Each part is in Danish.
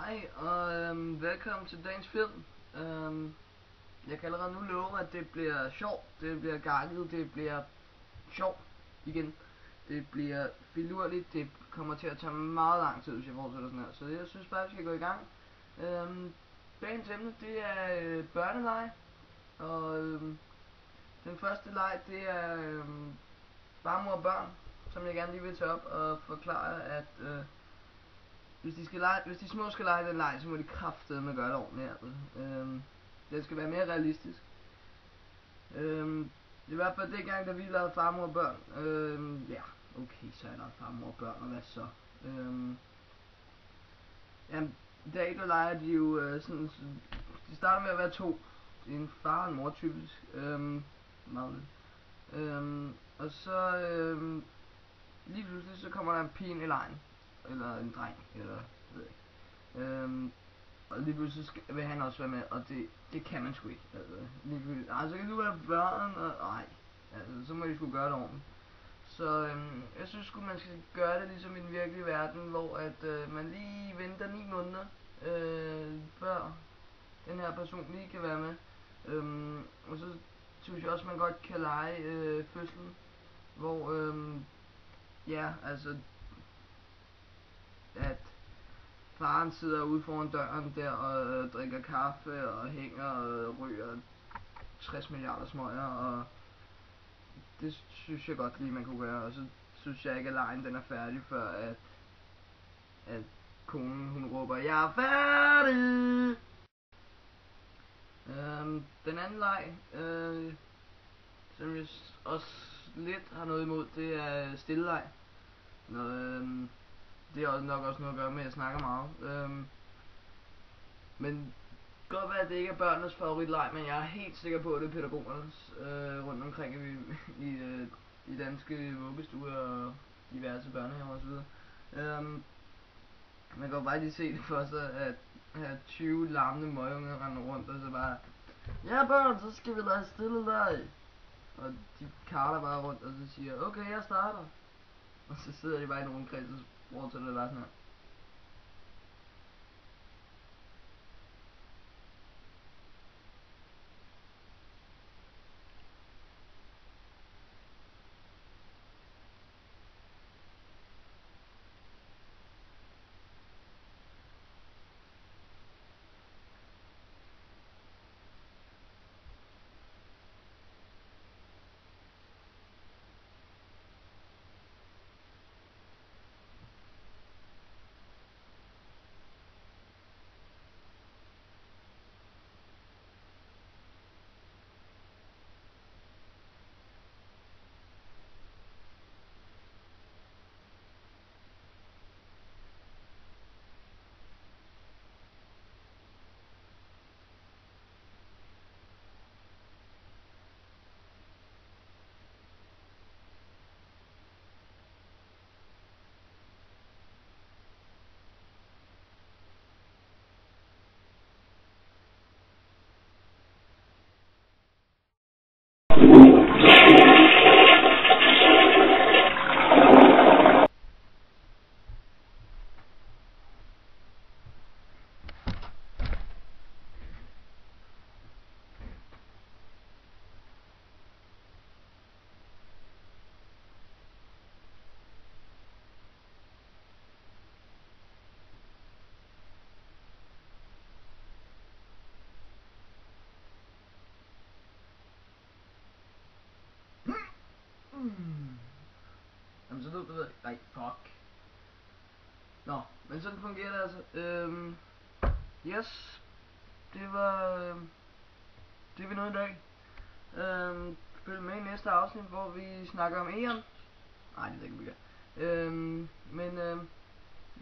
Hej og velkommen til dagens film. Jeg kan allerede nu love, at det bliver sjovt, det bliver gakket, det bliver sjovt igen. Det bliver filurligt, det kommer til at tage meget lang tid, hvis jeg fortsætter sådan her. Så jeg synes bare, vi skal gå i gang. Dagens emne, det er børnelege. Og den første leg, det er far, mor og børn, som jeg gerne lige vil tage op og forklare, at hvis de små skal lege den leg, så må de kraftedeme gøre det ordentligt. Det skal være mere realistisk. I hvert fald det gang, da vi lavede far, mor og børn. Ja, okay, så er der far, mor og børn, og hvad så? Jamen, i dag der leger de jo sådan, de starter med at være to. Det er en far og en mor typisk. Meget lidt. Og så lige pludselig så kommer der en pige ind i lejen. Eller en dreng, eller ved jeg ikke. Og lige pludselig vil han også være med, og det kan man sgu ikke. Altså kan du være børn, og nej, altså, så må de sgu gøre det ordentligt. Så jeg synes sgu man skal gøre det ligesom i den virkelige verden, hvor at man lige venter 9 måneder, før den her person lige kan være med. Og så synes jeg også man godt kan lege fødslen, hvor ja, altså at faren sidder ude foran døren der og drikker kaffe og hænger og ryger 60 milliarder smøger, og det synes jeg godt lige man kunne gøre. Og så synes jeg ikke at lejen den er færdig, før at konen hun råber, jeg er færdig! Den anden leg, som jeg også lidt har noget imod, det er stilleleg. Det er nok også noget at gøre med, at jeg snakker meget. Men godt være, at det ikke er børnenes favoritleg, men jeg er helt sikker på, at det er pædagogernes rundt omkring i danske vuggestuer og diverse børnehaver osv. Man kan jo bare lige se det for sig, at have 20 larmende møgunger render rundt, og så bare, ja børn, så skal vi lege stille leg. Og de karter bare rundt, og så siger, okay, jeg starter. Og så sidder de bare i en rundkreds og fortsætter det bare sådan her. Jamen så ved jeg, nej, fuck. Nå, men sådan fungerer det altså. Yes, det var det vi nåede i dag. Følg med i næste afsnit, hvor vi snakker om Eon. Nej, det er ikke vi gør.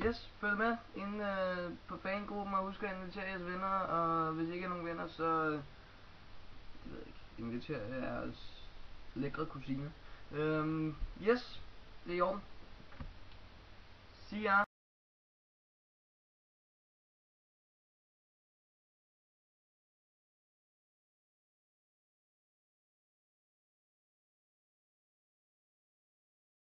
Yes, følg med inde på fangruppen, og husk at invitere jeres venner, og hvis I ikke er nogen venner, så det ved jeg ikke, inviter jeres lækre kusine. Yes, det er i orden. See ya.